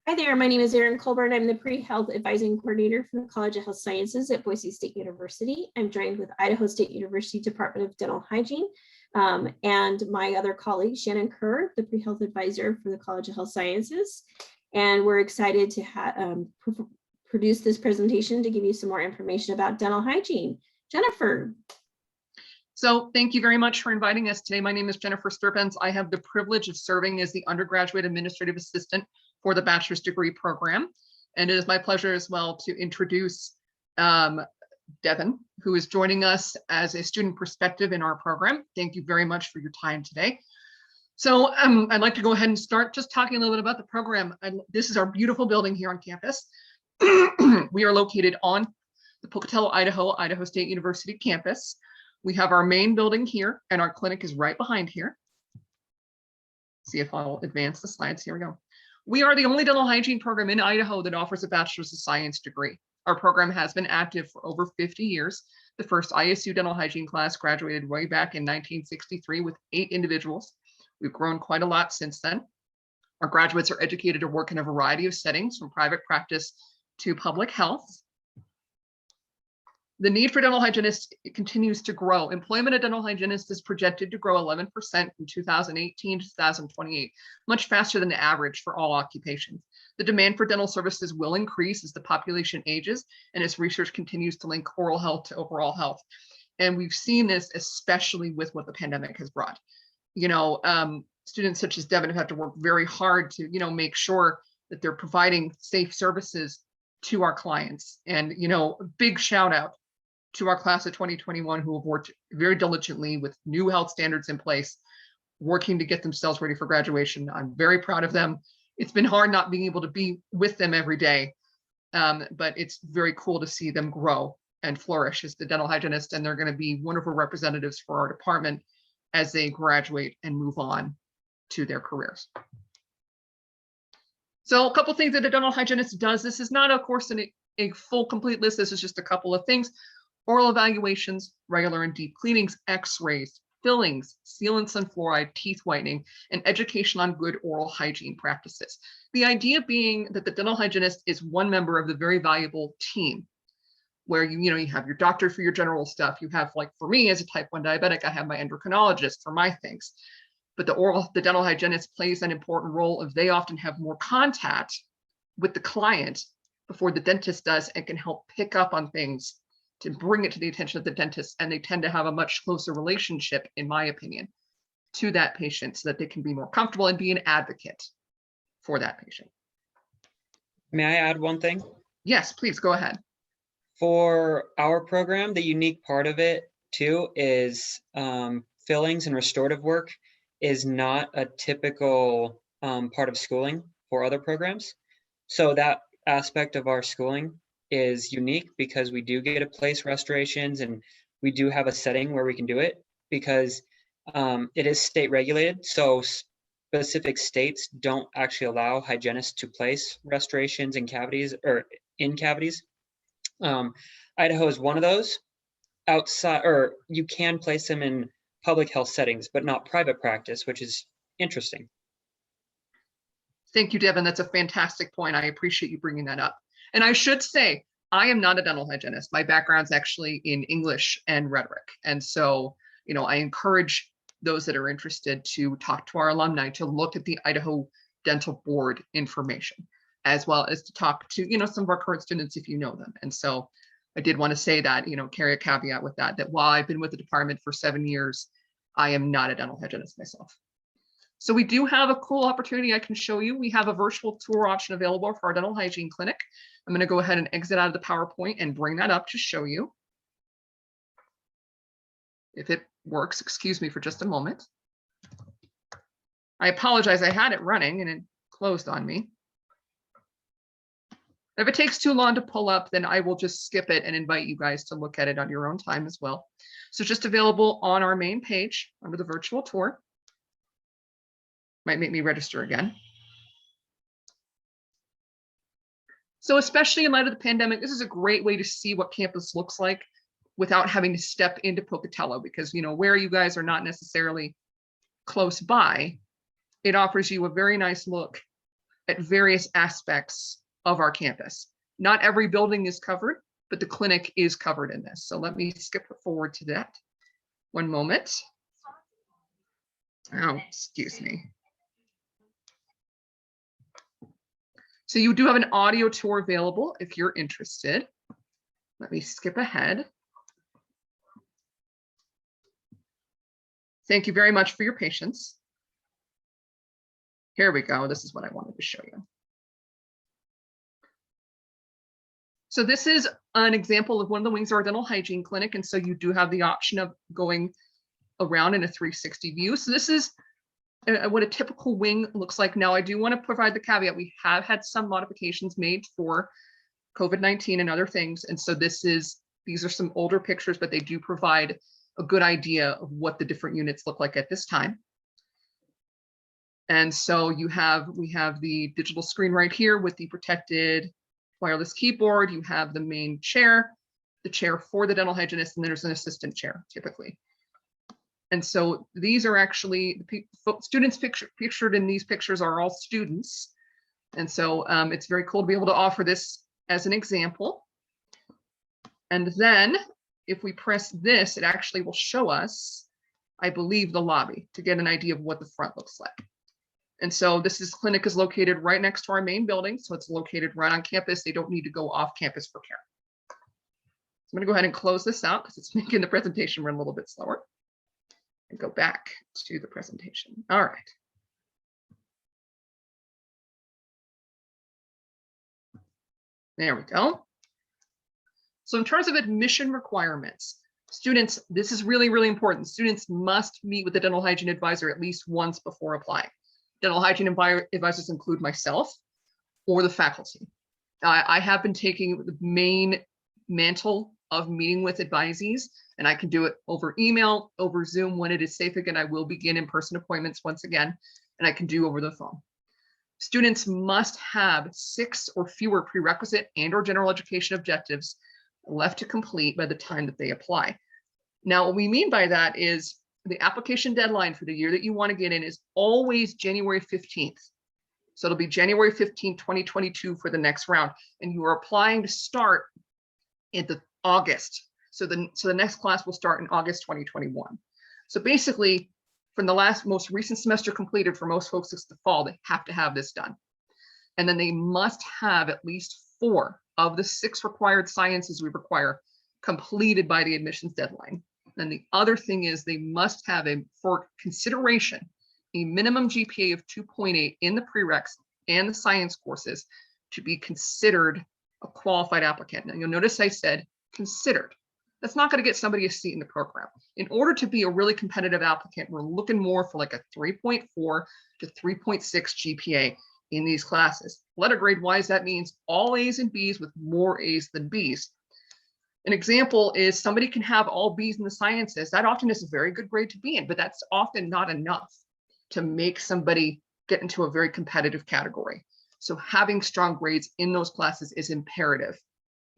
Hi there, my name is Erin Colburn. I'm the Pre-Health Advising Coordinator from the College of Health Sciences at Boise State University. I'm joined with Idaho State University Department of Dental Hygiene and my other colleague, Shannon Kerr, the Pre-Health Advisor for the College of Health Sciences. And we're excited to produce this presentation to give you some more information about dental hygiene. Jennifer. So thank you very much for inviting us today. My name is Jennifer Sturpens. I have the privilege of serving as the undergraduate administrative assistant for the bachelor's degree program. And it is my pleasure as well to introduce Devin, who is joining us as a student perspective in our program. Thank you very much for your time today. So I'd like to go ahead and start just talking a little bit about the program. This is our beautiful building here on campus. We are located on the Pocatello, Idaho State University campus. We have our main building here and our clinic is right behind here. See if I'll advance the slides. Here we go. We are the only dental hygiene program in Idaho that offers a Bachelor's of Science degree. Our program has been active for over 50 years. The first ISU dental hygiene class graduated way back in 1963 with 8 individuals. We've grown quite a lot since then. Our graduates are educated to work in a variety of settings, from private practice to public health. The need for dental hygienists continues to grow. Employment of dental hygienists is projected to grow 11% from 2018 to 2028, much faster than the average for all occupations. The demand for dental services will increase as the population ages and as research continues to link oral health to overall health. And we've seen this especially with what the pandemic has brought. Students such as Devin have had to work very hard to, make sure that they're providing safe services to our clients. And, a big shout out to our class of 2021 who have worked very diligently with new health standards in place, working to get themselves ready for graduation. I'm very proud of them. It's been hard not being able to be with them every day, but it's very cool to see them grow and flourish as the dental hygienist, and they're going to be wonderful representatives for our department as they graduate and move on to their careers. So a couple things that a dental hygienist does. This is not, of course, a full complete list. This is just a couple of things. Oral evaluations, regular and deep cleanings, x-rays, fillings, sealants and fluoride, teeth whitening, and education on good oral hygiene practices. The idea being that the dental hygienist is one member of the very valuable team where you have your doctor for your general stuff. You have, like for me as a type 1 diabetic, I have my endocrinologist for my things. But the dental hygienist plays an important role if they often have more contact with the client before the dentist does and can help pick up on things to bring it to the attention of the dentist. And they tend to have a much closer relationship, in my opinion, to that patient so that they can be more comfortable and be an advocate for that patient. May I add one thing? Yes, please go ahead. For our program, the unique part of it too is fillings and restorative work is not a typical part of schooling for other programs. So that aspect of our schooling is unique because we do get to place restorations and we do have a setting where we can do it because it is state regulated. So specific states don't actually allow hygienists to place restorations in cavities or in cavities. Idaho is one of those. Outside, or you can place them in public health settings, but not private practice, which is interesting. Thank you, Devin. That's a fantastic point. I appreciate you bringing that up. And I should say, I am not a dental hygienist. My background's actually in English and rhetoric. And so, I encourage those that are interested to talk to our alumni to look at the Idaho Dental Board information, as well as to talk to, some of our current students if you know them. And so I did want to say that, carry a caveat with that while I've been with the department for 7 years, I am not a dental hygienist myself. So we do have a cool opportunity I can show you. We have a virtual tour option available for our dental hygiene clinic. I'm going to go ahead and exit out of the PowerPoint and bring that up to show you. If it works, excuse me for just a moment. I apologize, I had it running and it closed on me. If it takes too long to pull up, then I will just skip it and invite you guys to look at it on your own time as well. So just available on our main page under the virtual tour. Might make me register again. So especially in light of the pandemic, this is a great way to see what campus looks like without having to step into Pocatello, because where you guys are not necessarily close by, it offers you a very nice look at various aspects of our campus. Not every building is covered, but the clinic is covered in this. So let me skip forward to that. One moment. Oh, excuse me. So you do have an audio tour available if you're interested. Let me skip ahead. Thank you very much for your patience. Here we go. This is what I wanted to show you. So this is an example of one of the wings of our dental hygiene clinic. And so you do have the option of going around in a 360 view. So this is what a typical wing looks like. Now, I do want to provide the caveat. We have had some modifications made for COVID-19 and other things. And so these are some older pictures, but they do provide a good idea of what the different units look like at this time. And so we have the digital screen right here with the protected wireless keyboard. You have the main chair, the chair for the dental hygienist, and then there's an assistant chair typically. And so these are actually the students pictured in these pictures are all students. And so it's very cool to be able to offer this as an example. And then if we press this, it actually will show us, I believe, the lobby to get an idea of what the front looks like. And so clinic is located right next to our main building. So it's located right on campus. They don't need to go off campus for care. So I'm going to go ahead and close this out because it's making the presentation run a little bit slower. And go back to the presentation. All right. There we go. So in terms of admission requirements, students, this is really, really important. Students must meet with the dental hygiene advisor at least once before applying. Dental hygiene advisors include myself or the faculty. I have been taking the main mantle of meeting with advisees, and I can do it over email, over Zoom when it is safe. Again, I will begin in-person appointments once again, and I can do over the phone. Students must have 6 or fewer prerequisite and/or general education objectives left to complete by the time that they apply. Now, what we mean by that is the application deadline for the year that you want to get in is always January 15th. So it'll be January 15th, 2022 for the next round. And you are applying to start in August. So the next class will start in August 2021. So basically, from the most recent semester completed, for most folks, it's the fall, they have to have this done. And then they must have at least 4 of the 6 required sciences we require completed by the admissions deadline. And the other thing is they must have for consideration, a minimum GPA of 2.8 in the prereqs and the science courses to be considered a qualified applicant. Now you'll notice I said considered. That's not going to get somebody a seat in the program. In order to be a really competitive applicant, we're looking more for like a 3.4 to 3.6 GPA in these classes. Letter grade wise, that means all A's and B's with more A's than B's. An example is somebody can have all B's in the sciences. That often is a very good grade to be in, but that's often not enough to make somebody get into a very competitive category. So having strong grades in those classes is imperative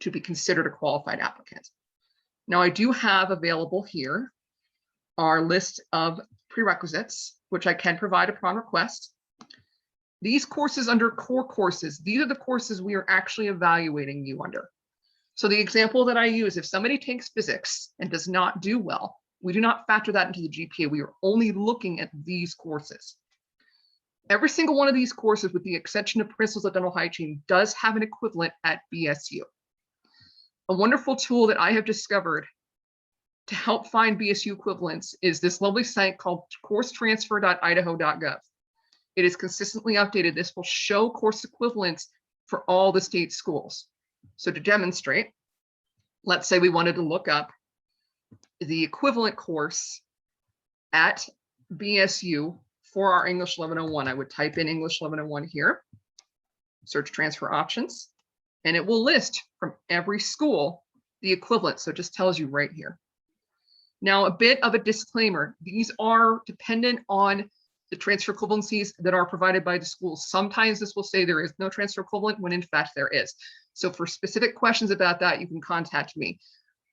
to be considered a qualified applicant. Now I do have available here our list of prerequisites, which I can provide upon request. These courses under core courses, these are the courses we are actually evaluating you under. So the example that I use, if somebody takes physics and does not do well, we do not factor that into the GPA. We are only looking at these courses. Every single one of these courses, with the exception of Principles of Dental Hygiene, does have an equivalent at BSU. A wonderful tool that I have discovered to help find BSU equivalents is this lovely site called coursetransfer.idaho.gov. It is consistently updated. This will show course equivalents for all the state schools. So to demonstrate, let's say we wanted to look up the equivalent course at BSU for our English 1101. I would type in English 1101 here, search transfer options, and it will list from every school the equivalent. So it just tells you right here. Now, a bit of a disclaimer, these are dependent on the transfer equivalencies that are provided by the schools. Sometimes this will say there is no transfer equivalent when in fact there is. So for specific questions about that, you can contact me.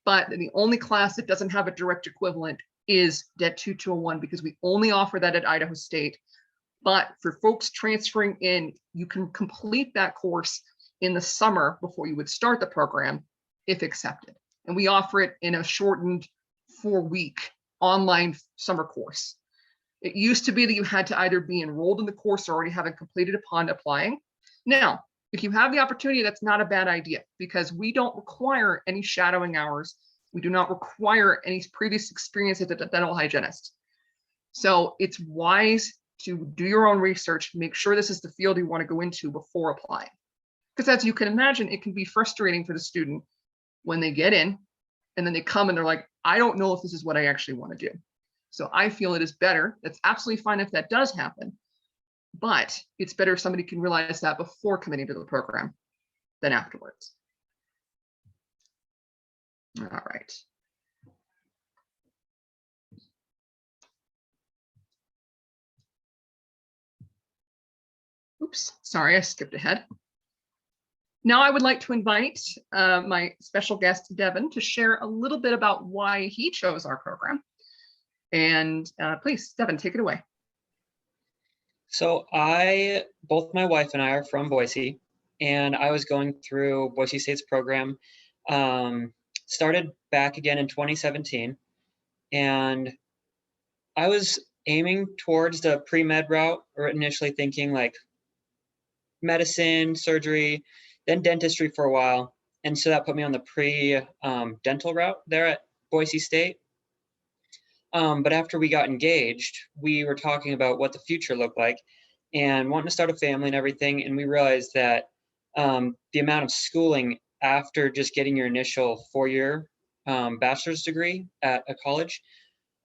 But the only class that doesn't have a direct equivalent is Det 2201 because we only offer that at Idaho State. But for folks transferring in, you can complete that course in the summer before you would start the program if accepted. And we offer it in a shortened 4-week online summer course. It used to be that you had to either be enrolled in the course or already have it completed upon applying. Now, if you have the opportunity, that's not a bad idea, because we don't require any shadowing hours. We do not require any previous experience as a dental hygienist. So it's wise to do your own research, make sure this is the field you want to go into before applying. Because as you can imagine, it can be frustrating for the student when they get in and then they come and they're like, I don't know if this is what I actually want to do. So I feel it is better. That's absolutely fine if that does happen, but it's better if somebody can realize that before committing to the program than afterwards. All right. Oops, sorry, I skipped ahead. Now I would like to invite my special guest, Devin, to share a little bit about why he chose our program. And please, Devin, take it away. So both my wife and I are from Boise, and I was going through Boise State's program, started back again in 2017, and I was aiming towards the pre-med route, or initially thinking like medicine, surgery, then dentistry for a while. And so that put me on the pre-dental route there at Boise State. But after we got engaged, we were talking about what the future looked like and wanting to start a family and everything. And we realized that the amount of schooling after just getting your initial 4-year bachelor's degree at a college,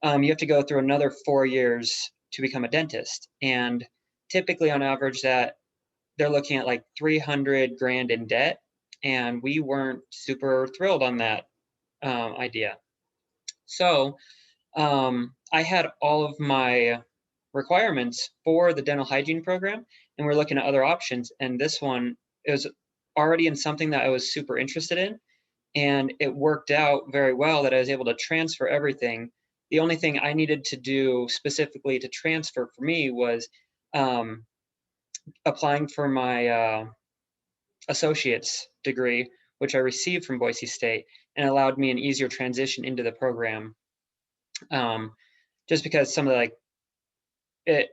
you have to go through another 4 years to become a dentist. And typically on average that they're looking at like 300 grand in debt. And we weren't super thrilled on that idea. So I had all of my requirements for the dental hygiene program, and we're looking at other options. And this one, it was already in something that I was super interested in, and it worked out very well that I was able to transfer everything. The only thing I needed to do specifically to transfer for me was applying for my associate's degree, which I received from Boise State, and allowed me an easier transition into the program. Just because some of it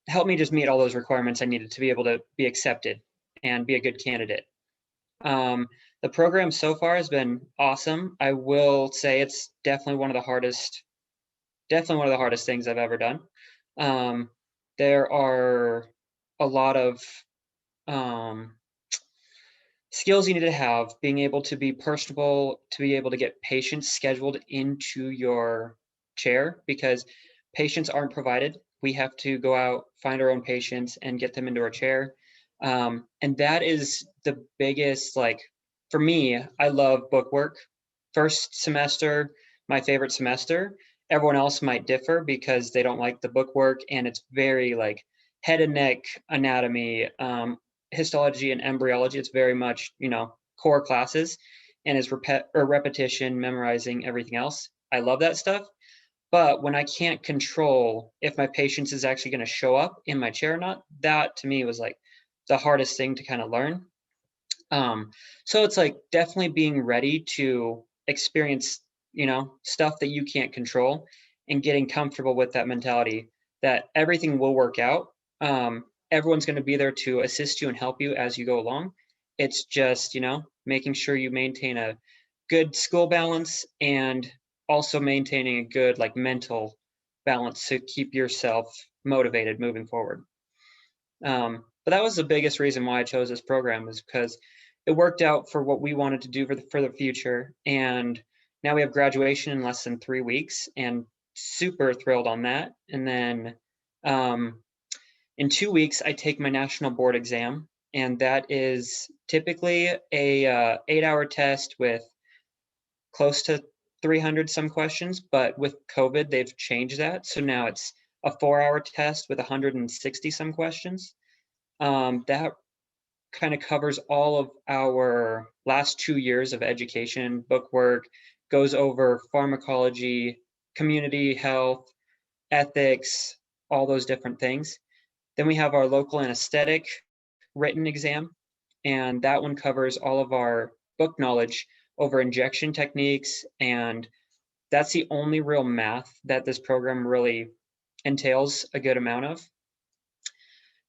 helped me just meet all those requirements I needed to be able to be accepted and be a good candidate. The program so far has been awesome. I will say it's definitely one of the hardest things I've ever done. There are a lot of skills you need to have, being able to be personable, to be able to get patients scheduled into your chair, because patients aren't provided. We have to go out, find our own patients and get them into our chair. And that is the biggest, like, for me, I love book work. First semester, my favorite semester. Everyone else might differ because they don't like the book work, and it's very like head and neck anatomy, histology and embryology. It's very much, core classes, and is repetition, memorizing everything else. I love that stuff. But when I can't control if my patients is actually going to show up in my chair or not, that to me was like the hardest thing to kind of learn. So it's like definitely being ready to experience, stuff that you can't control, and getting comfortable with that mentality that everything will work out. Everyone's going to be there to assist you and help you as you go along. It's just, making sure you maintain a good school balance and also maintaining a good like mental balance to keep yourself motivated moving forward. But that was the biggest reason why I chose this program, is because it worked out for what we wanted to do for the future. And now we have graduation in less than 3 weeks, and super thrilled on that. And then in 2 weeks, I take my national board exam, and that is typically a 8-hour test with close to 300 some questions, but with COVID, they've changed that. So now it's a 4-hour test with 160 some questions. That kind of covers all of our last 2 years of education, book work, goes over pharmacology, community health, ethics, all those different things. Then we have our local anesthetic written exam, and that one covers all of our book knowledge over injection techniques, and that's the only real math that this program really entails a good amount of.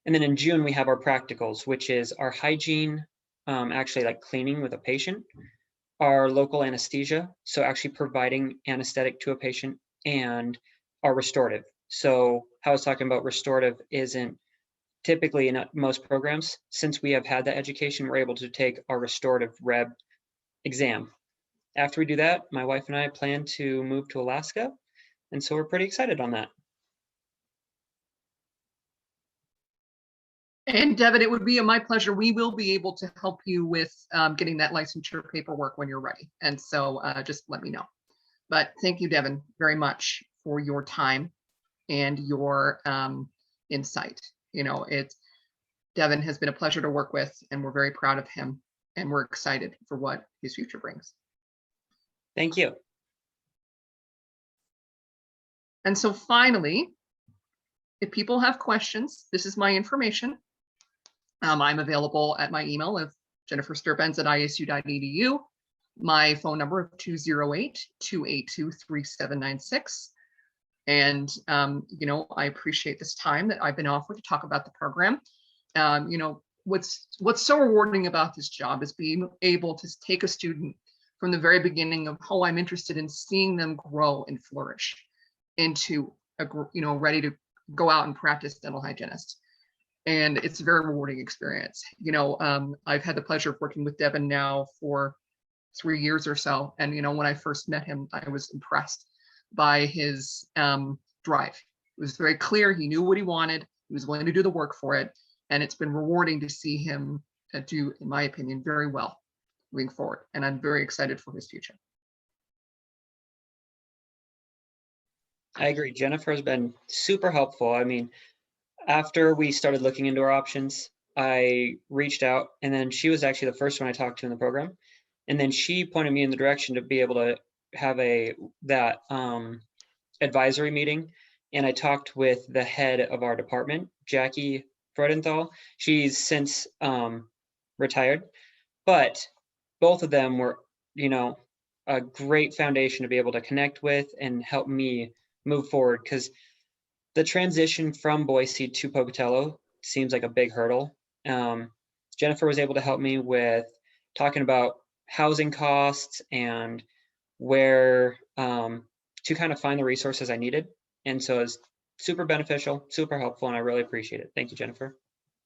And then in June, we have our practicals, which is our hygiene, actually like cleaning with a patient, our local anesthesia, so actually providing anesthetic to a patient, and our restorative. So how I was talking about restorative isn't typically in most programs. Since we have had that education, we're able to take our restorative rep exam. After we do that, my wife and I plan to move to Alaska, and so we're pretty excited on that. And Devin, it would be my pleasure. We will be able to help you with getting that licensure paperwork when you're ready. And so just let me know. But thank you, Devin, very much for your time and your insight. You know, Devin has been a pleasure to work with, and we're very proud of him, and we're excited for what his future brings. Thank you. And so finally, if people have questions, this is my information. I'm available at my email of jennifersturbenz@isu.edu, my phone number of 208-282-3796. And, you know, I appreciate this time that I've been offered to talk about the program. You know, what's so rewarding about this job is being able to take a student from the very beginning of, oh, I'm interested in seeing them grow and flourish into a, you know, ready to go out and practice dental hygienist. And it's a very rewarding experience. You know, I've had the pleasure of working with Devin now for 3 years or so. And, you know, when I first met him, I was impressed by his drive. It was very clear. He knew what he wanted. He was willing to do the work for it. And it's been rewarding to see him do, in my opinion, very well moving forward. And I'm very excited for his future. I agree. Jennifer has been super helpful. I mean, after we started looking into our options, I reached out, and then she was actually the first one I talked to in the program. And then she pointed me in the direction to be able to have that advisory meeting. And I talked with the head of our department, Jackie Fredenthal. She's since retired, but both of them were, you know, a great foundation to be able to connect with and help me move forward, because the transition from Boise to Pocatello seems like a big hurdle. Jennifer was able to help me with talking about housing costs and where to kind of find the resources I needed. And so it's super beneficial, super helpful, and I really appreciate it. Thank you, Jennifer.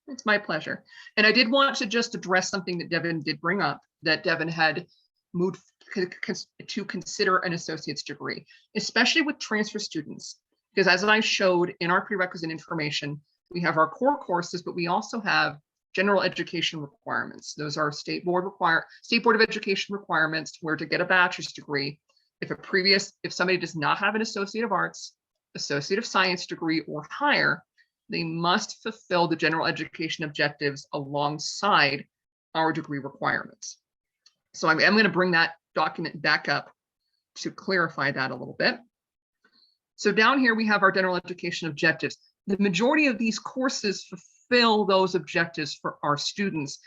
It's my pleasure. And I did want to just address something that Devin did bring up, that Devin had moved to consider an associate's degree, especially with transfer students. Because as I showed in our prerequisite information, we have our core courses, but we also have general education requirements. Those are state board of education requirements, where to get a bachelor's degree, if somebody does not have an associate of arts, associate of science degree or higher, they must fulfill the general education objectives alongside our degree requirements. So I'm going to bring that document back up to clarify that a little bit. So down here, we have our general education objectives. The majority of these courses fulfill those objectives for our students.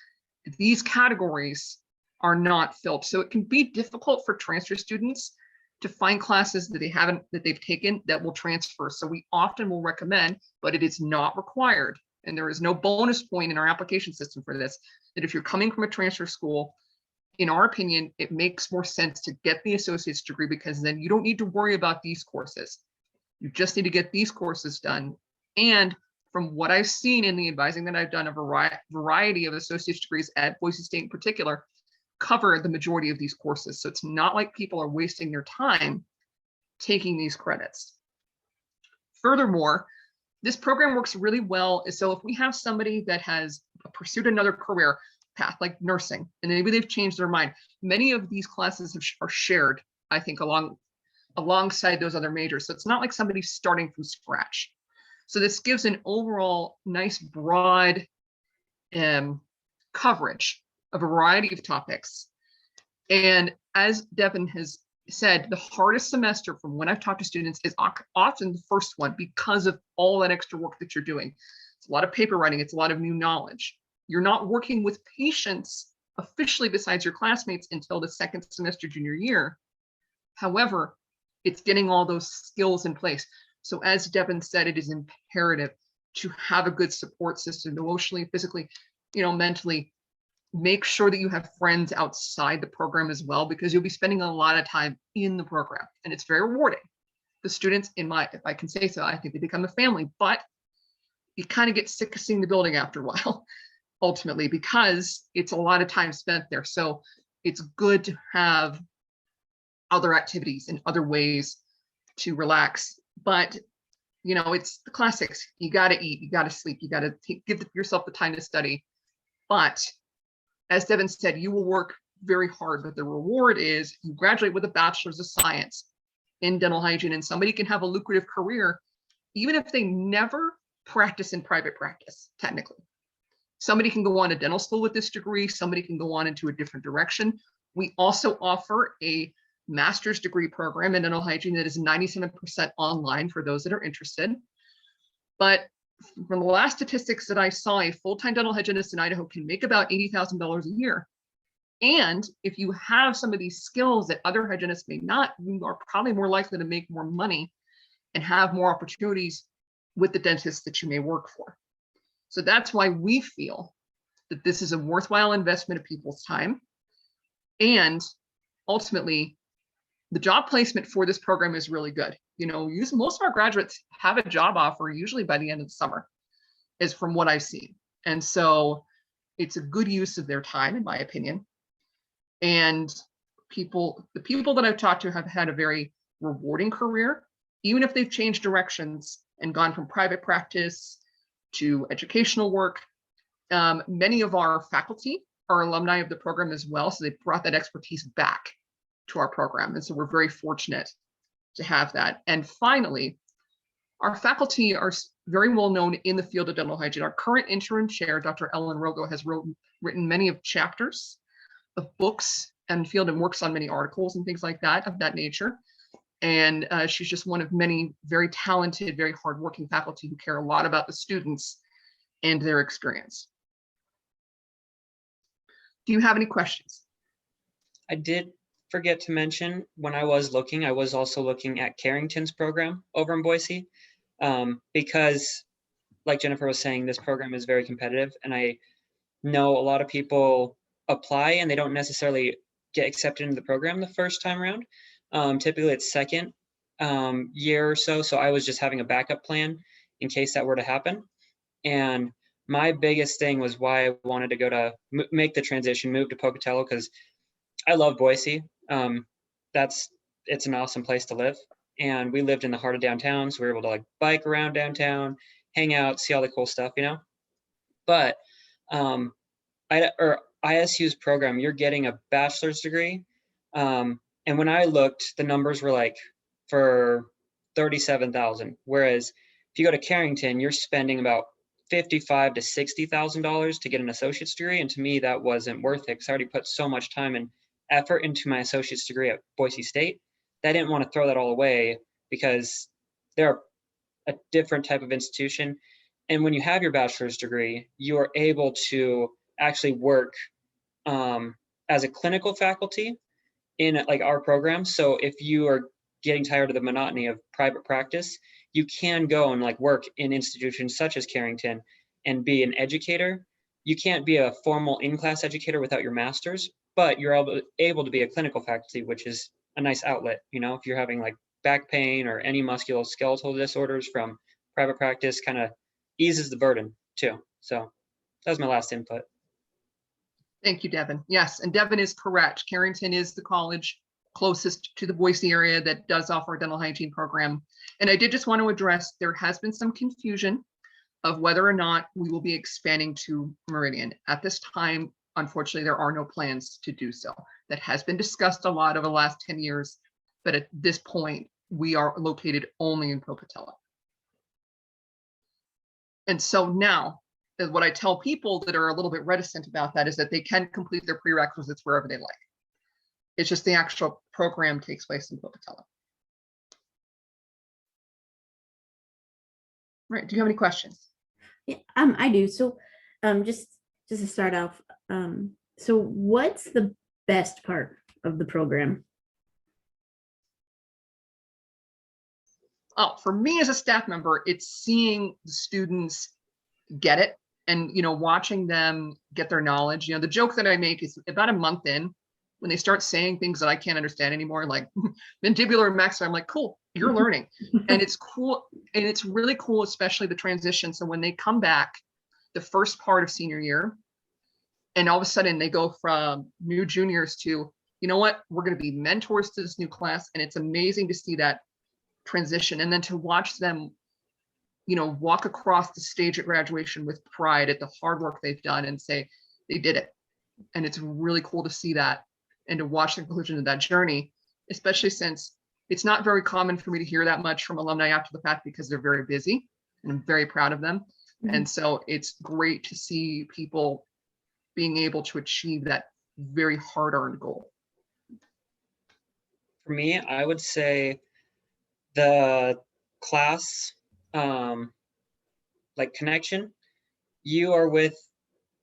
These categories are not filled. So it can be difficult for transfer students to find classes that they've taken that will transfer. So we often will recommend, but it is not required. And there is no bonus point in our application system for this, that if you're coming from a transfer school, in our opinion, it makes more sense to get the associate's degree, because then you don't need to worry about these courses. You just need to get these courses done. And from what I've seen in the advising that I've done, a variety of associate's degrees at Boise State in particular cover the majority of these courses. So it's not like people are wasting their time taking these credits. Furthermore, this program works really well. So if we have somebody that has pursued another career path like nursing, and maybe they've changed their mind, many of these classes are shared, I think, alongside those other majors. So it's not like somebody's starting from scratch. So this gives an overall nice broad coverage of a variety of topics. And as Devin has said, the hardest semester from when I've talked to students is often the first one because of all that extra work that you're doing. It's a lot of paper writing. It's a lot of new knowledge. You're not working with patients officially besides your classmates until the second semester junior year. However, it's getting all those skills in place. So as Devin said, it is imperative to have a good support system, emotionally, physically, mentally. Make sure that you have friends outside the program as well, because you'll be spending a lot of time in the program and it's very rewarding. The students, if I can say so, I think they become a family, but you kind of get sick of seeing the building after a while, ultimately, because it's a lot of time spent there. So it's good to have other activities and other ways to relax. But it's the classics. You got to eat, you got to sleep, you got to give yourself the time to study. But as Devin said, you will work very hard, but the reward is you graduate with a bachelor's of science in dental hygiene, and somebody can have a lucrative career even if they never practice in private practice, technically. Somebody can go on to dental school with this degree. Somebody can go on into a different direction. We also offer a master's degree program in dental hygiene that is 97% online for those that are interested. But from the last statistics that I saw, a full-time dental hygienist in Idaho can make about $80,000 a year. And if you have some of these skills that other hygienists may not, you are probably more likely to make more money and have more opportunities with the dentists that you may work for. So that's why we feel that this is a worthwhile investment of people's time. And ultimately, the job placement for this program is really good. Most of our graduates have a job offer usually by the end of the summer, is from what I've seen. And so it's a good use of their time, in my opinion. And the people that I've talked to have had a very rewarding career, even if they've changed directions and gone from private practice to educational work. Many of our faculty are alumni of the program as well, so they brought that expertise back to our program. And so we're very fortunate to have that. And finally, our faculty are very well known in the field of dental hygiene. Our current interim chair, Dr. Ellen Rogo, has written many of chapters of books and field and works on many articles and things like that of that nature. And she's just one of many very talented, very hardworking faculty who care a lot about the students and their experience. Do you have any questions? I did forget to mention, when I was also looking at Carrington's program over in Boise, because like Jennifer was saying, this program is very competitive, and I know a lot of people apply and they don't necessarily get accepted into the program the first time around. Typically it's second year or so. So I was just having a backup plan in case that were to happen. And my biggest thing was why I wanted to make the transition, move to Pocatello, because I love Boise. It's an awesome place to live. And we lived in the heart of downtown, so we were able to bike around downtown, hang out, see all the cool stuff, But ISU's program, you're getting a bachelor's degree. And when I looked, the numbers were for $37,000. Whereas if you go to Carrington, you're spending about $55,000 to $60,000 to get an associate's degree. And to me, that wasn't worth it, because I already put so much time and effort into my associate's degree at Boise State that I didn't want to throw that all away, because they're a different type of institution. And when you have your bachelor's degree, you are able to actually work as a clinical faculty in our program. So if you are getting tired of the monotony of private practice, you can go and work in institutions such as Carrington and be an educator. You can't be a formal in-class educator without your master's, but you're able to be a clinical faculty, which is a nice outlet. If you're having back pain or any musculoskeletal disorders from private practice, kind of eases the burden too. So that was my last input. Thank you, Devin. Yes, and Devin is correct. Carrington is the college closest to the Boise area that does offer a dental hygiene program. And I did just want to address, there has been some confusion of whether or not we will be expanding to Meridian. At this time, unfortunately, there are no plans to do so. That has been discussed a lot over the last 10 years, but at this point, we are located only in Pocatello. And so now, what I tell people that are a little bit reticent about that is that they can complete their prerequisites wherever they like. It's just the actual program takes place in Pocatello. Right. Do you have any questions? Yeah, I do. So, just to start off, so what's the best part of the program? Oh, for me as a staff member, it's seeing the students get it and, watching them get their knowledge. The joke that I make is about a month in, when they start saying things that I can't understand anymore, like mandibular maxilla, I'm like, cool, you're learning. And it's cool. And it's really cool, especially the transition. So when they come back the first part of senior year, and all of a sudden they go from new juniors to, you know what, we're going to be mentors to this new class. And it's amazing to see that transition. And then to watch them, walk across the stage at graduation with pride at the hard work they've done and say they did it. And it's really cool to see that and to watch the conclusion of that journey, especially since it's not very common for me to hear that much from alumni after the fact because they're very busy, and I'm very proud of them. Mhm. And so it's great to see people being able to achieve that very hard-earned goal. For me, I would say the class like connection. You are with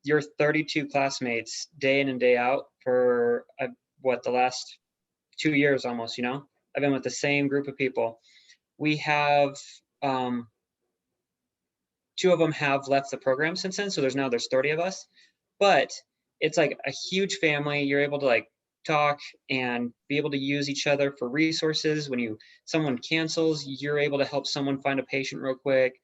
your 32 classmates day in and day out for the last 2 years almost. I've been with the same group of people. We have 2 of them have left the program since then, so there's 30 of us, but it's like a huge family. You're able to like talk and be able to use each other for resources. When someone cancels, you're able to help someone find a patient real quick,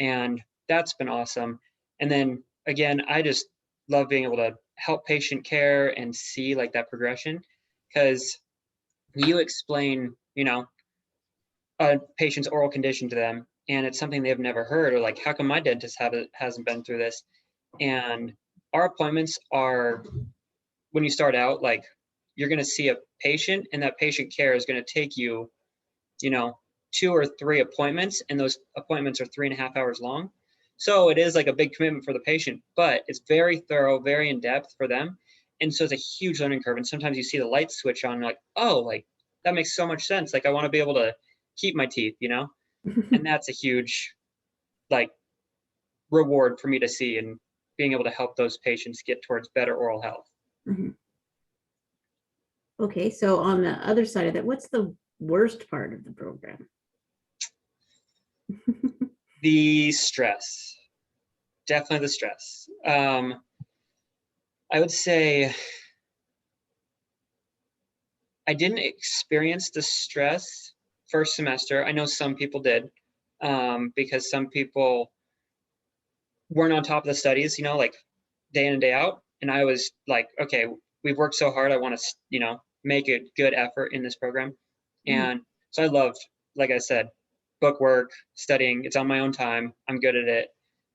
and that's been awesome. And then again, I just love being able to help patient care and see like that progression, because you explain a patient's oral condition to them, and it's something they've never heard, or like, how come my dentist hasn't been through this? And our appointments are, when you start out, like, you're going to see a patient, and that patient care is going to take you 2 or 3 appointments, and those appointments are 3.5 hours long. So it is like a big commitment for the patient, but it's very thorough, very in depth for them. And so it's a huge learning curve. And sometimes you see the light switch on, like, oh, like that makes so much sense. Like, I want to be able to keep my teeth, and that's a huge like reward for me to see, and being able to help those patients get towards better oral health. Mhm. Okay, so on the other side of that, what's the worst part of the program? The stress, definitely the stress. I would say I didn't experience the stress first semester. I know some people did, because some people weren't on top of the studies, like day in and day out. And I was like, okay, we've worked so hard. I want to, make a good effort in this program. And so I loved, like I said, book work, studying. It's on my own time. I'm good at it,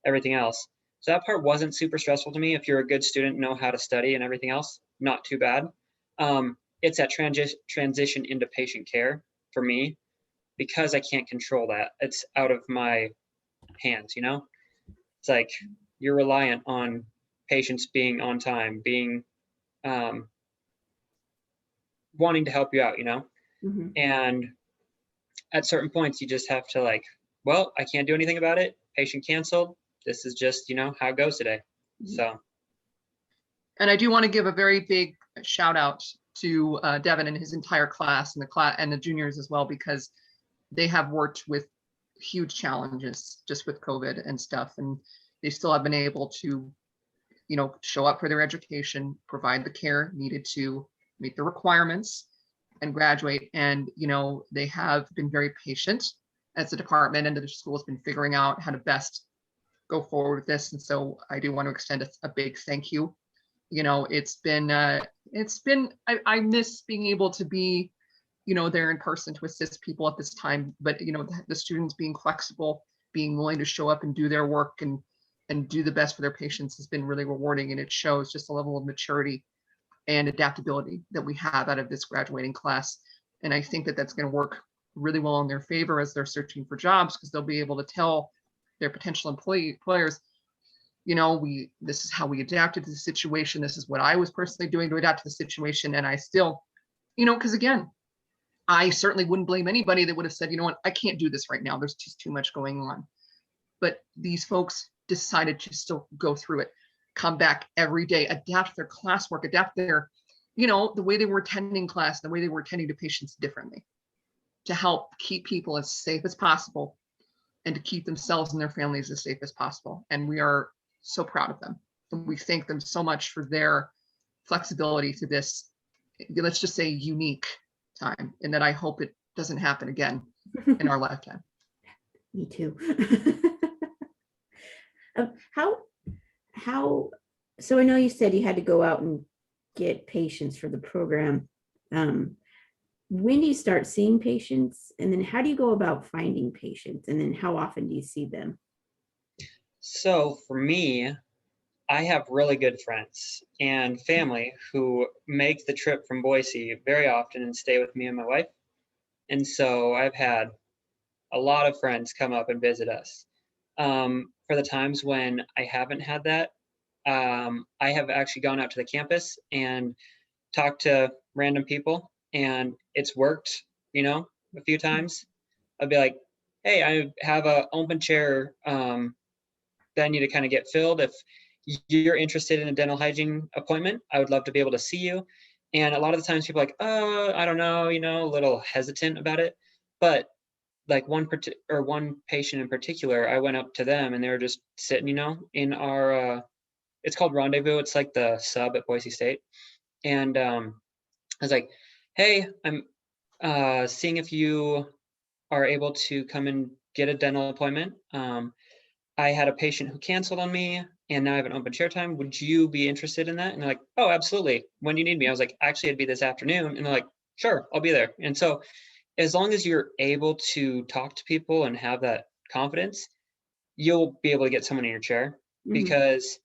everything else. So that part wasn't super stressful to me. If you're a good student, know how to study and everything else, not too bad. It's that transition into patient care for me, because I can't control that. It's out of my hands, It's like you're reliant on patients being on time, being wanting to help you out, Mhm. And at certain points, you just have to like, well, I can't do anything about it. Patient canceled. This is just, how it goes today. So. And I do want to give a very big shout out to Devin and his entire class and the juniors as well, because they have worked with huge challenges just with COVID and stuff, and they still have been able to, show up for their education, provide the care needed to meet the requirements and graduate. And, they have been very patient as the department, and the school has been figuring out how to best go forward with this. And so I do want to extend a big thank you. It's been, I miss being able to be, there in person to assist people at this time, but, the students being flexible, being willing to show up and do their work and do the best for their patients has been really rewarding. And it shows just a level of maturity and adaptability that we have out of this graduating class. And I think that that's going to work really well in their favor as they're searching for jobs, because they'll be able to tell their potential employers, this is how we adapted to the situation. This is what I was personally doing to adapt to the situation. And I still because again, I certainly wouldn't blame anybody that would have said, you know what, I can't do this right now. There's just too much going on. But these folks decided to still go through it, come back every day, adapt their classwork, adapt their, the way they were attending class, the way they were attending to patients differently to help keep people as safe as possible and to keep themselves and their families as safe as possible. And we are so proud of them. And we thank them so much for their flexibility to this, let's just say, unique time, and that I hope it doesn't happen again in our lifetime. Me too. So I know you said you had to go out and get patients for the program. When do you start seeing patients, and then how do you go about finding patients, and then how often do you see them? So for me, I have really good friends and family who make the trip from Boise very often and stay with me and my wife. And so I've had a lot of friends come up and visit us. For the times when I haven't had that, I have actually gone out to the campus and talked to random people, and it's worked, a few times. I'd be like, hey, I have an open chair that I need to kind of get filled. If you're interested in a dental hygiene appointment, I would love to be able to see you. And a lot of the times people are like, I don't know, a little hesitant about it. But like one patient in particular, I went up to them and they were just sitting, in our, it's called Rendezvous. It's like the sub at Boise State. And I was like, hey, I'm seeing if you are able to come and get a dental appointment. I had a patient who canceled on me and now I have an open chair time. Would you be interested in that? And they're like, oh, absolutely. When do you need me? I was like, actually, it'd be this afternoon. And they're like, sure, I'll be there. And so as long as you're able to talk to people and have that confidence, you'll be able to get someone in your chair. Mhm. Because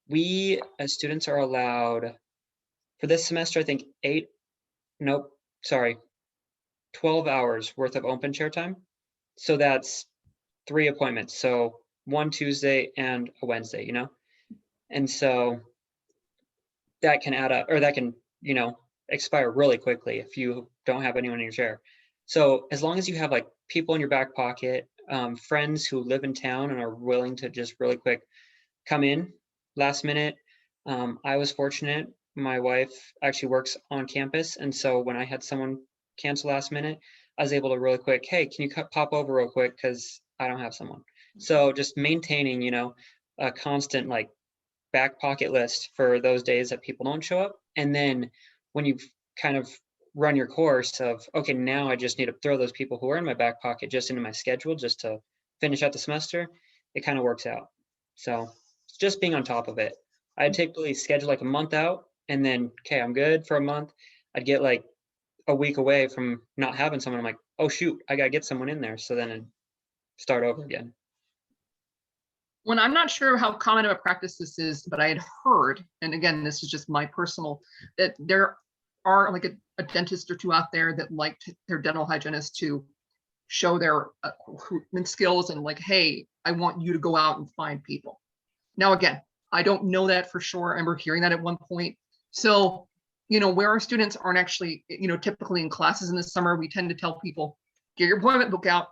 we as students are allowed for this semester, I think 12 hours worth of open chair time. So that's 3 appointments. So 1 Tuesday and a Wednesday, and so that can add up, or that can, expire really quickly if you don't have anyone in your chair. So as long as you have like people in your back pocket, friends who live in town and are willing to just really quick come in last minute. I was fortunate. My wife actually works on campus. And so when I had someone cancel last minute, I was able to really quick, hey, can you pop over real quick? Because I don't have someone. So just maintaining, a constant like back pocket list for those days that people don't show up. And then when you've kind of run your course of, okay, now I just need to throw those people who are in my back pocket just into my schedule just to finish out the semester, it kind of works out. So just being on top of it. I'd typically schedule like a month out and then, okay, I'm good for a month. I'd get like a week away from not having someone. I'm like, oh shoot, I gotta get someone in there. So then I'd start over again. When I'm not sure how common of a practice this is, but I had heard, and again, this is just my personal, that there are like a dentist or two out there that like their dental hygienist to show their recruitment skills and like, hey, I want you to go out and find people. Now, again, I don't know that for sure. I remember hearing that at one point. So, where our students aren't actually, typically in classes in the summer, we tend to tell people, get your appointment book out,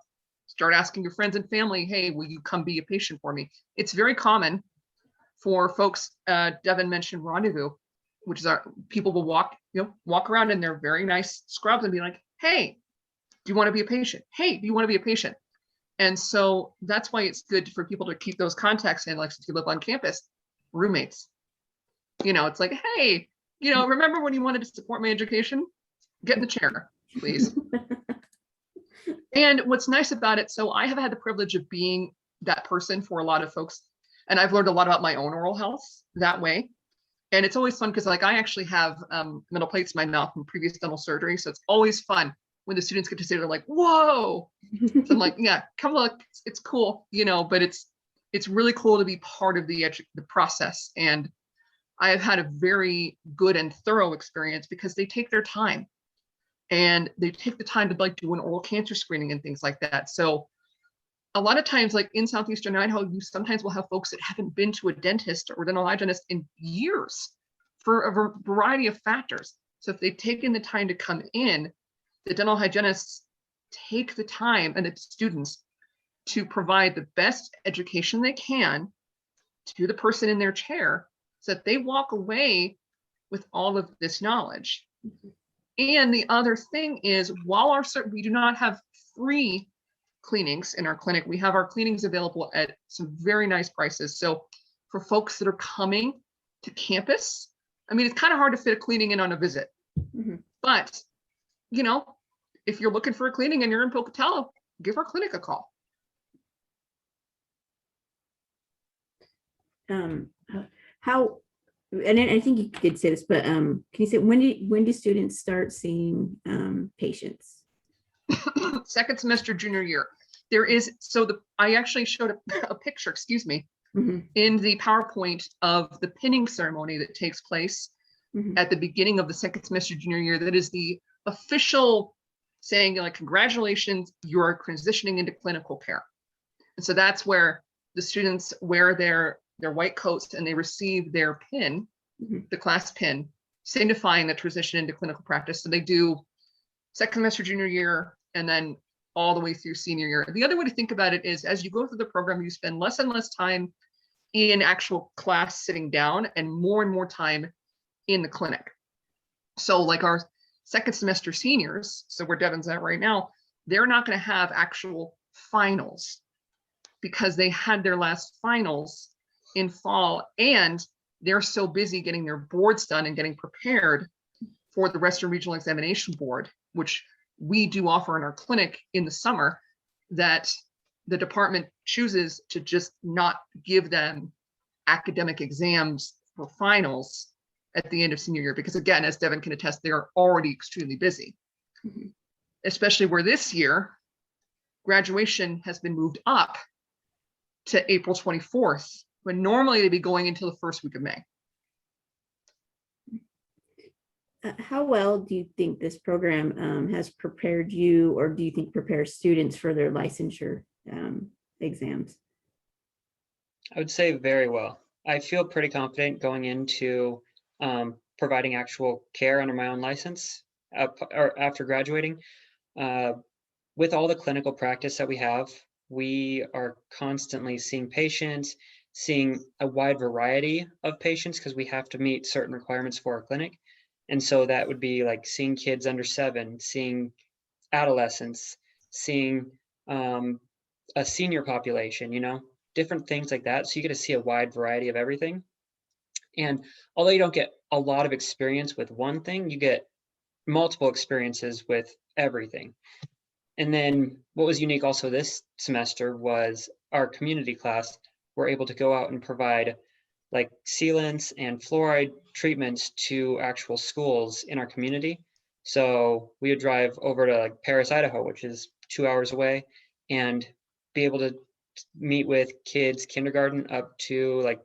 start asking your friends and family, hey, will you come be a patient for me? It's very common for folks, Devin mentioned Rendezvous, which is our people will walk around in their very nice scrubs and be like, hey, do you want to be a patient? Hey, do you want to be a patient? And so that's why it's good for people to keep those contacts in, like since you live on campus, roommates. It's like, hey, remember when you wanted to support my education? Get in the chair, please. And what's nice about it, so I have had the privilege of being that person for a lot of folks, and I've learned a lot about my own oral health that way. And it's always fun because like I actually have metal plates in my mouth from previous dental surgery. So it's always fun when the students get to say, they're like, whoa. So I'm like, yeah, come look, it's cool, but it's really cool to be part of the process. And I have had a very good and thorough experience because they take their time and they take the time to like do an oral cancer screening and things like that. So a lot of times, like in Southeastern Idaho, you sometimes will have folks that haven't been to a dentist or dental hygienist in years for a variety of factors. So if they've taken the time to come in, the dental hygienists take the time, and the students, to provide the best education they can to the person in their chair so that they walk away with all of this knowledge. And the other thing is, while we do not have free cleanings in our clinic, we have our cleanings available at some very nice prices. So for folks that are coming to campus, I mean, it's kind of hard to fit a cleaning in on a visit, but you know, if you're looking for a cleaning and you're in Pocatello, give our clinic a call. How, and I think you did say this, but can you say when do students start seeing patients? Second semester junior year. There is, I actually showed a picture, excuse me, in the PowerPoint of the pinning ceremony that takes place at the beginning of the second semester junior year. That is the official saying, like, congratulations, you are transitioning into clinical care. And so that's where the students wear their white coats and they receive their pin, the class pin, signifying the transition into clinical practice. So they do second semester junior year and then all the way through senior year. The other way to think about it is, as you go through the program, you spend less and less time in actual class sitting down and more time in the clinic. So like our second semester seniors, so where Devin's at right now, they're not going to have actual finals because they had their last finals in fall, and they're so busy getting their boards done and getting prepared for the Western Regional Examination Board, which we do offer in our clinic in the summer, that the department chooses to just not give them academic exams for finals at the end of senior year, because again, as Devin can attest, they are already extremely busy, especially where this year graduation has been moved up to April 24th, when normally they'd be going until the first week of May. How well do you think this program has prepared you, or do you think prepares students for their licensure exams? I would say very well. I feel pretty confident going into providing actual care under my own license or after graduating. With all the clinical practice that we have, we are constantly seeing patients, seeing a wide variety of patients because we have to meet certain requirements for our clinic. And so that would be like seeing kids under 7, seeing adolescents, seeing a senior population, different things like that. So you get to see a wide variety of everything. And although you don't get a lot of experience with one thing, you get multiple experiences with everything. And then what was unique also this semester was our community class. We're able to go out and provide like sealants and fluoride treatments to actual schools in our community. So we would drive over to like Paris, Idaho, which is 2 hours away, and be able to meet with kids kindergarten up to like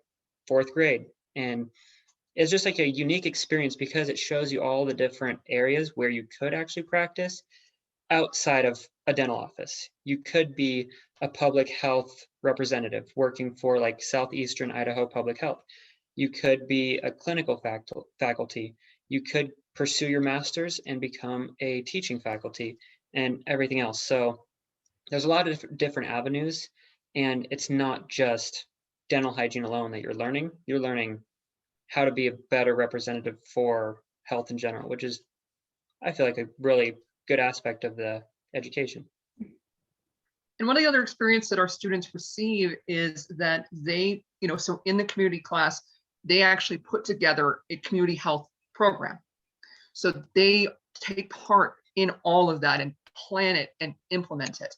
4th grade. And it's just like a unique experience because it shows you all the different areas where you could actually practice outside of a dental office. You could be a public health representative working for like Southeastern Idaho Public Health. You could be a clinical faculty. You could pursue your master's and become a teaching faculty and everything else. So there's a lot of different avenues, and it's not just dental hygiene alone that you're learning. You're learning how to be a better representative for health in general, which is, I feel like, a really good aspect of the education. And one of the other experience that our students receive is that they, so in the community class, they actually put together a community health program. So they take part in all of that and plan it and implement it.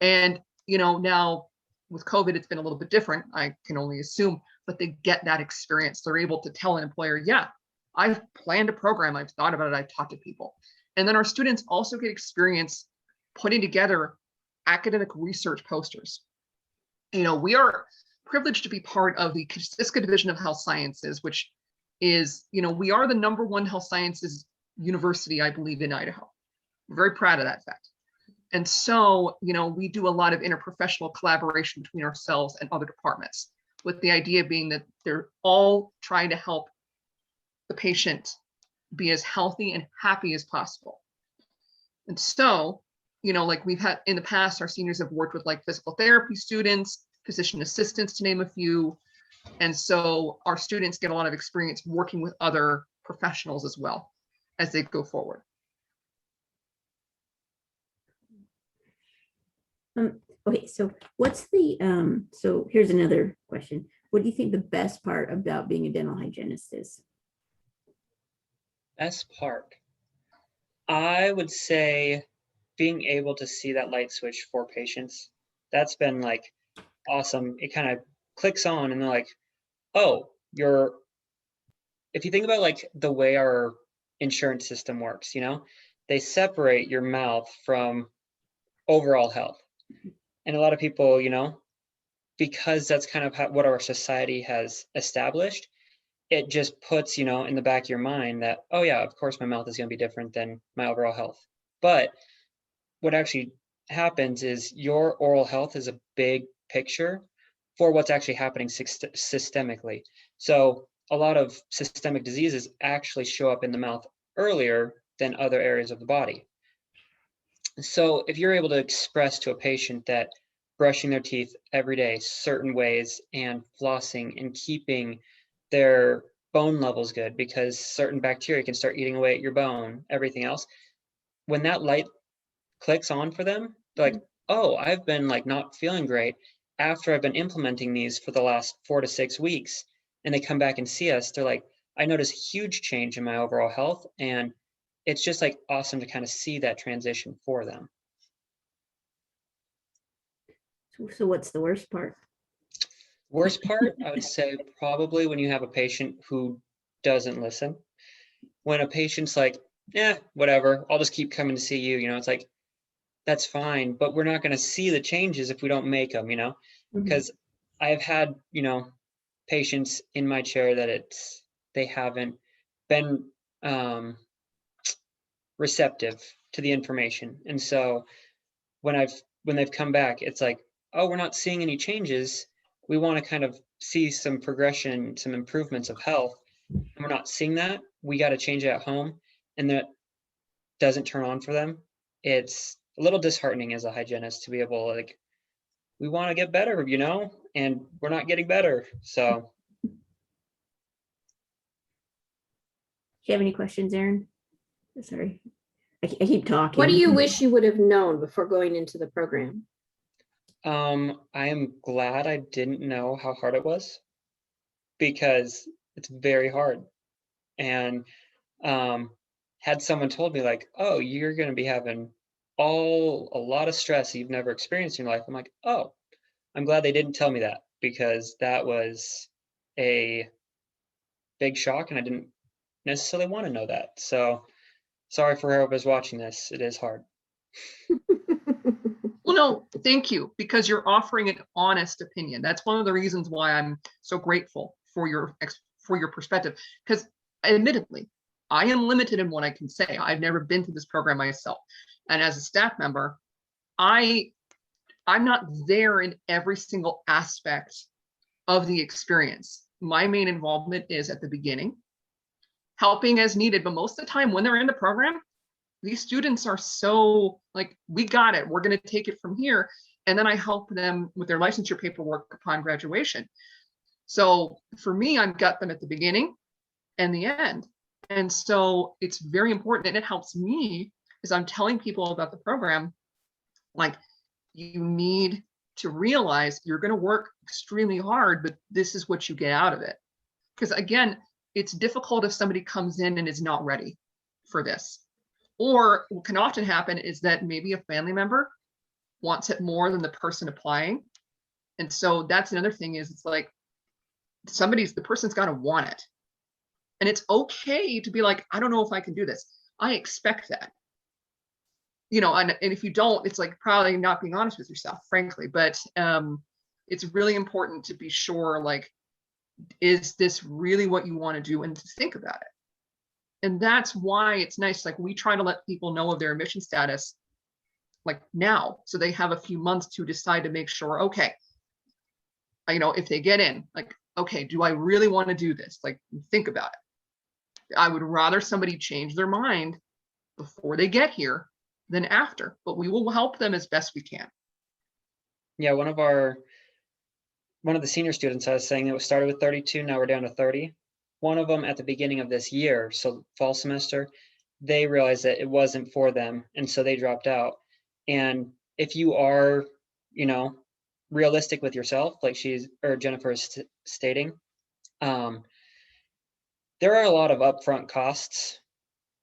And, now with COVID, it's been a little bit different, I can only assume, but they get that experience. They're able to tell an employer, yeah, I've planned a program, I've thought about it, I've talked to people. And then our students also get experience putting together academic research posters. We are privileged to be part of the Kosciuszko Division of Health Sciences, which is, we are the #1 health sciences university, I believe, in Idaho. We're very proud of that fact. And so, we do a lot of interprofessional collaboration between ourselves and other departments, with the idea being that they're all trying to help the patient be as healthy and happy as possible. And so, like we've had in the past, our seniors have worked with like physical therapy students, physician assistants, to name a few. And so our students get a lot of experience working with other professionals as well as they go forward. Okay, so what's the, so here's another question. What do you think the best part about being a dental hygienist is? Best part, I would say being able to see that light switch for patients. That's been like awesome. It kind of clicks on and they're like, oh, if you think about like the way our insurance system works, they separate your mouth from overall health. And a lot of people, because that's kind of what our society has established, it just puts, in the back of your mind that, oh yeah, of course my mouth is going to be different than my overall health. But what actually happens is your oral health is a big picture for what's actually happening systemically. So a lot of systemic diseases actually show up in the mouth earlier than other areas of the body. So if you're able to express to a patient that brushing their teeth every day certain ways and flossing and keeping their bone levels good, because certain bacteria can start eating away at your bone, everything else, when that light clicks on for them, they're like, oh, I've been like not feeling great after I've been implementing these for the last 4 to 6 weeks. And they come back and see us, they're like, I notice huge change in my overall health. And it's just like awesome to kind of see that transition for them. So what's the worst part? Worst part, I would say probably when you have a patient who doesn't listen. When a patient's like, yeah, whatever, I'll just keep coming to see you, it's like, that's fine, but we're not going to see the changes if we don't make them, because I've had, patients in my chair that they haven't been receptive to the information. And so when they've come back, it's like, oh, we're not seeing any changes. We want to kind of see some progression, some improvements of health, and we're not seeing that. We got to change it at home, and that doesn't turn on for them. It's a little disheartening as a hygienist to be able to, like, we want to get better, and we're not getting better. So. Do you have any questions, Erin? Sorry, I keep talking. What do you wish you would have known before going into the program? I am glad I didn't know how hard it was, because it's very hard. And had someone told me like, oh, you're going to be having a lot of stress you've never experienced in your life, I'm like, oh, I'm glad they didn't tell me that, because that was a big shock and I didn't necessarily want to know that. So sorry for whoever's watching this. It is hard. Well, no, thank you, because you're offering an honest opinion. That's one of the reasons why I'm so grateful for your perspective, because admittedly, I am limited in what I can say. I've never been to this program myself. And as a staff member, I'm not there in every single aspect of the experience. My main involvement is at the beginning, helping as needed, but most of the time when they're in the program, these students are so like, we got it, we're going to take it from here. And then I help them with their licensure paperwork upon graduation. So for me, I've got them at the beginning and the end. And so it's very important, and it helps me as I'm telling people about the program, like, you need to realize you're going to work extremely hard, but this is what you get out of it. Because again, it's difficult if somebody comes in and is not ready for this. Or what can often happen is that maybe a family member wants it more than the person applying. And so that's another thing, is it's like the person's got to want it. And it's okay to be like, I don't know if I can do this. I expect that. And if you don't, it's like probably not being honest with yourself, frankly. But it's really important to be sure, like, is this really what you want to do, and to think about it. And that's why it's nice. Like, we try to let people know of their admission status, like, now, so they have a few months to decide to make sure, okay, if they get in, like, okay, do I really want to do this? Like, think about it. I would rather somebody change their mind before they get here than after, but we will help them as best we can. Yeah, one of the senior students I was saying it started with 32, now we're down to 30. One of them at the beginning of this year, so fall semester, they realized that it wasn't for them, and so they dropped out. And if you are, realistic with yourself, like Jennifer is stating, there are a lot of upfront costs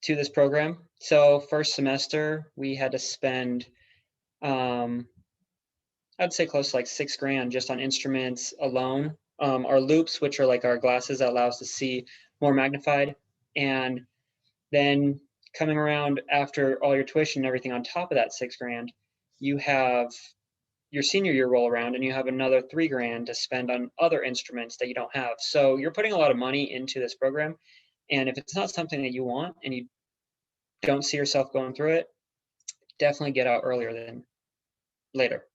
to this program. So first semester, we had to spend, I'd say close to like $6,000 just on instruments alone. Our loops, which are like our glasses that allow us to see more magnified. And then coming around after all your tuition and everything on top of that $6,000, you have your senior year roll around and you have another $3,000 to spend on other instruments that you don't have. So you're putting a lot of money into this program. And if it's not something that you want and you don't see yourself going through it, definitely get out earlier than later.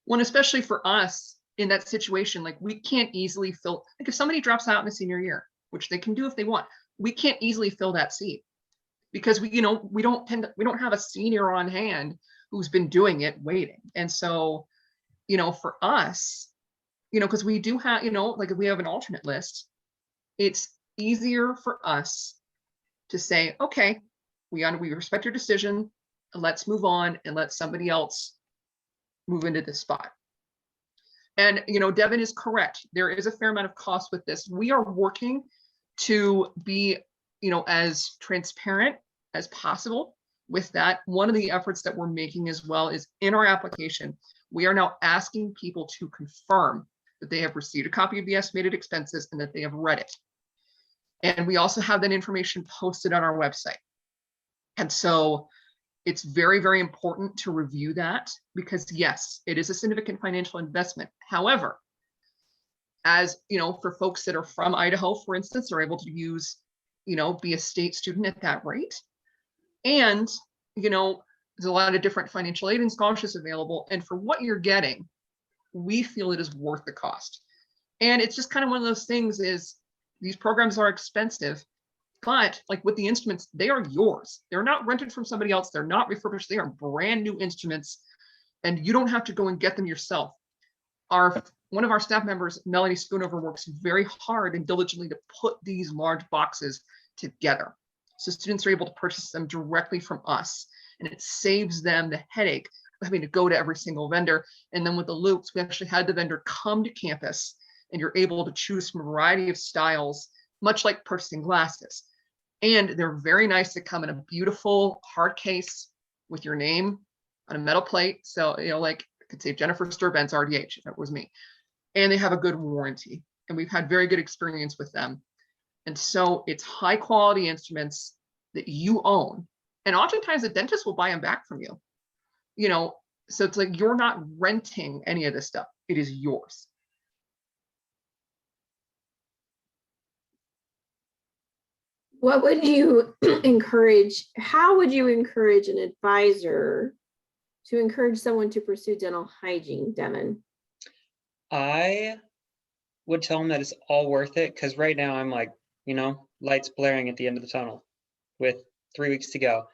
When especially for us in that situation, like we can't easily fill, like if somebody drops out in the senior year, which they can do if they want, we can't easily fill that seat because we don't have a senior on hand who's been doing it waiting. And so, for us, because we do have, like if we have an alternate list, it's easier for us to say, okay, we respect your decision, and let's move on and let somebody else move into this spot. And Devin is correct. There is a fair amount of cost with this. We are working to be, as transparent as possible with that. One of the efforts that we're making as well is in our application, we are now asking people to confirm that they have received a copy of the estimated expenses and that they have read it. And we also have that information posted on our website. And so it's very, very important to review that because yes, it is a significant financial investment. However, as for folks that are from Idaho, for instance, are able to use, be a state student at that rate. And, there's a lot of different financial aid and scholarships available. And for what you're getting, we feel it is worth the cost. And it's just kind of one of those things is these programs are expensive, but like with the instruments, they are yours. They're not rented from somebody else. They're not refurbished. They are brand new instruments and you don't have to go and get them yourself. One of our staff members, Melanie Schoonover, works very hard and diligently to put these large boxes together. So students are able to purchase them directly from us and it saves them the headache of having to go to every single vendor. And then with the loops, we actually had the vendor come to campus and you're able to choose from a variety of styles, much like purchasing glasses. And they're very nice to come in a beautiful hard case with your name on a metal plate. So, like I could say Jennifer Sturbenz RDH if it was me. And they have a good warranty. And we've had very good experience with them. And so it's high quality instruments that you own. And oftentimes the dentist will buy them back from you. So it's like you're not renting any of this stuff. It is yours. What would you encourage? How would you encourage an advisor to encourage someone to pursue dental hygiene, Devin? I would tell them that it's all worth it because right now I'm like, lights blaring at the end of the tunnel with 3 weeks to go.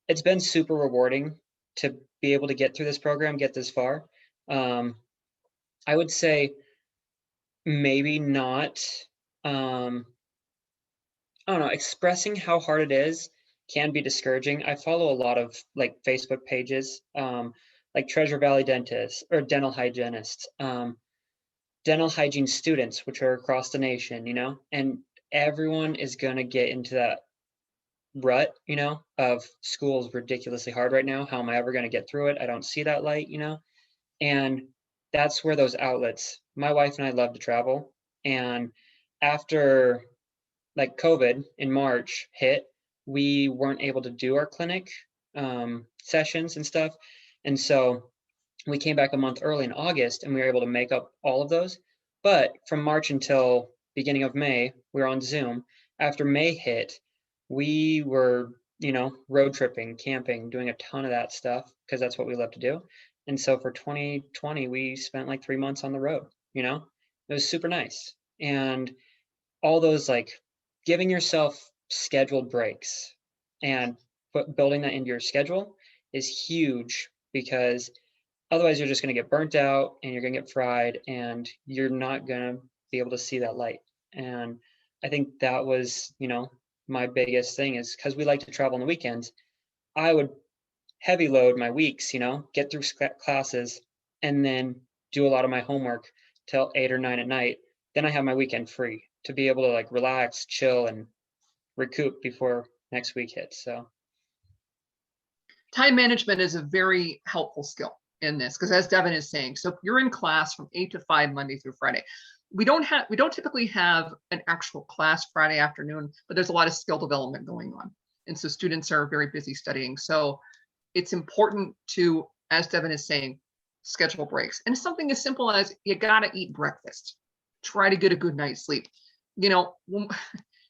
It's been super rewarding to be able to get through this program, get this far. I would say maybe not, I don't know, expressing how hard it is can be discouraging. I follow a lot of like Facebook pages, like Treasure Valley Dentists or Dental Hygienists, Dental Hygiene students, which are across the nation, and everyone is going to get into that rut, of school is ridiculously hard right now. How am I ever going to get through it? I don't see that light, and that's where those outlets, my wife and I love to travel. And after like COVID in March hit, we weren't able to do our clinic sessions and stuff. And so we came back a month early in August and we were able to make up all of those. But from March until beginning of May, we were on Zoom. After May hit, we were, road tripping, camping, doing a ton of that stuff because that's what we love to do. And so for 2020, we spent like 3 months on the road, it was super nice. And all those like giving yourself scheduled breaks and building that into your schedule is huge, because otherwise you're just going to get burnt out and you're going to get fried and you're not going to be able to see that light. And I think that was, my biggest thing, is because we like to travel on the weekends. I would heavy load my weeks, get through classes and then do a lot of my homework till 8 or 9 at night. Then I have my weekend free to be able to like relax, chill, and recoup before next week hits. So time management is a very helpful skill in this, because as Devin is saying, so if you're in class from 8 to 5 Monday through Friday, we don't typically have an actual class Friday afternoon, but there's a lot of skill development going on. And so students are very busy studying. So it's important to, as Devin is saying, schedule breaks. And something as simple as you gotta eat breakfast. Try to get a good night's sleep.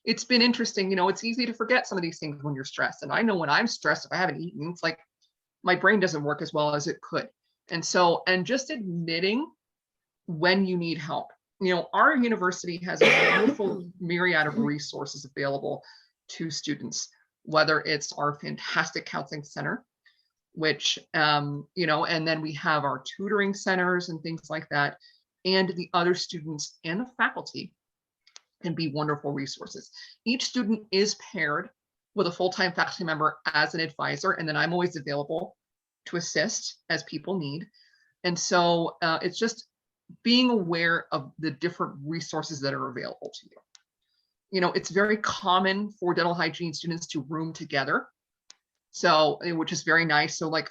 It's been interesting, it's easy to forget some of these things when you're stressed. And I know when I'm stressed, if I haven't eaten, it's like my brain doesn't work as well as it could. And just admitting when you need help. Our university has a wonderful myriad of resources available to students, whether it's our fantastic counseling center, which, and then we have our tutoring centers and things like that. And the other students and the faculty can be wonderful resources. Each student is paired with a full-time faculty member as an advisor, and then I'm always available to assist as people need. And so it's just being aware of the different resources that are available to you. It's very common for dental hygiene students to room together, so which is very nice. So like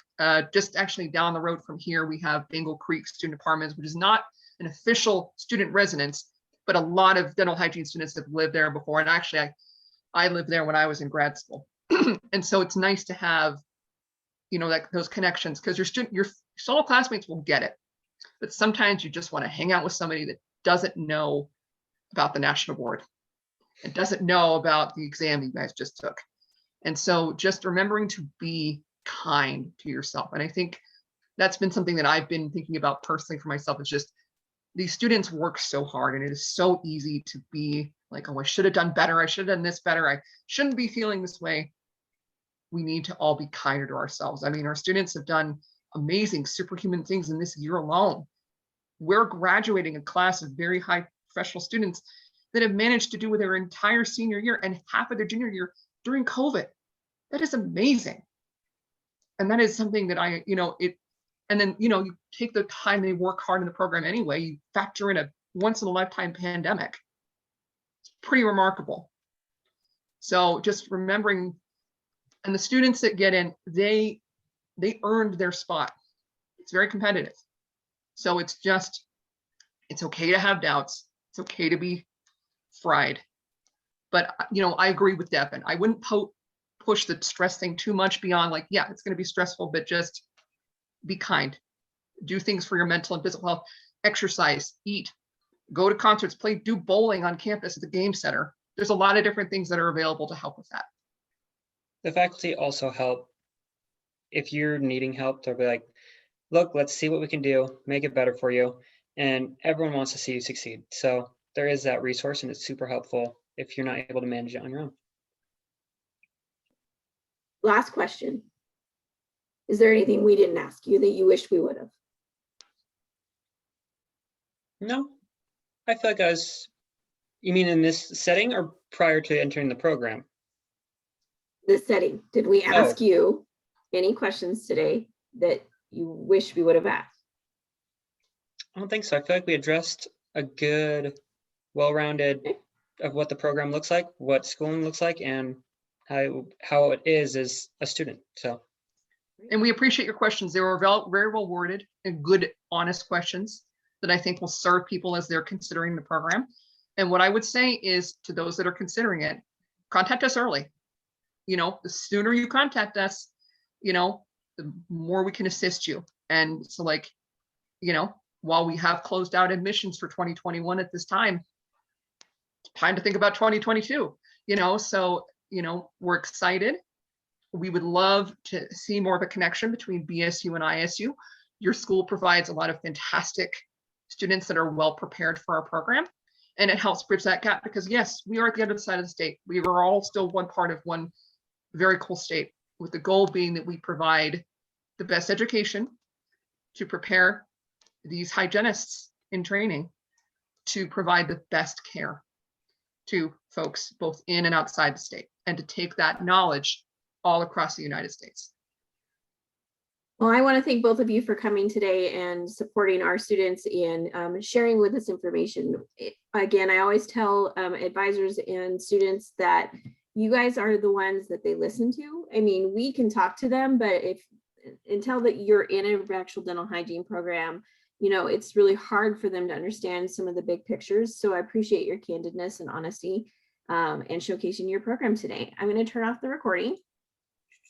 just actually down the road from here, we have Bengal Creek Student Apartments, which is not an official student residence, but a lot of dental hygiene students have lived there before. And actually, I lived there when I was in grad school. And so it's nice to have, like those connections, because your fellow classmates will get it. But sometimes you just want to hang out with somebody that doesn't know about the national board and doesn't know about the exam you guys just took. And so just remembering to be kind to yourself. And I think that's been something that I've been thinking about personally for myself, is just these students work so hard, and it is so easy to be like, oh, I should have done better. I should have done this better. I shouldn't be feeling this way. We need to all be kinder to ourselves. I mean, our students have done amazing superhuman things in this year alone. We're graduating a class of very high professional students that have managed to do with their entire senior year and half of their junior year during COVID. That is amazing. And that is something that and then, you take the time they work hard in the program anyway, you factor in a once in a lifetime pandemic. It's pretty remarkable. So just remembering, and the students that get in, they earned their spot. It's very competitive. So it's okay to have doubts. It's okay to be fried. But, I agree with Devin. I wouldn't push the stress thing too much beyond like, yeah, it's going to be stressful, but just be kind. Do things for your mental and physical health. Exercise, eat, go to concerts, do bowling on campus at the game center. There's a lot of different things that are available to help with that. The faculty also help. If you're needing help, they'll be like, look, let's see what we can do, make it better for you. And everyone wants to see you succeed. So there is that resource, and it's super helpful if you're not able to manage it on your own. Last question. Is there anything we didn't ask you that you wish we would have? No, I feel like you mean in this setting or prior to entering the program? The setting. Did we ask you any questions today that you wish we would have asked? I don't think so. I feel like we addressed a good, well-rounded of what the program looks like, what schooling looks like, and how it is as a student. So. And we appreciate your questions. They were very well worded and good, honest questions that I think will serve people as they're considering the program. And what I would say is, to those that are considering it, contact us early. The sooner you contact us, the more we can assist you. And so while we have closed out admissions for 2021 at this time, it's time to think about 2022, so, we're excited. We would love to see more of a connection between BSU and ISU. Your school provides a lot of fantastic students that are well prepared for our program. And it helps bridge that gap because yes, we are at the other side of the state. We are all still one part of one very cool state, with the goal being that we provide the best education to prepare these hygienists in training to provide the best care to folks both in and outside the state, and to take that knowledge all across the United States. Well, I want to thank both of you for coming today and supporting our students in sharing with us information. Again, I always tell advisors and students that you guys are the ones that they listen to. I mean, we can talk to them, but until that you're in an actual dental hygiene program, you know, it's really hard for them to understand some of the big pictures. So I appreciate your candidness and honesty and showcasing your program today. I'm going to turn off the recording.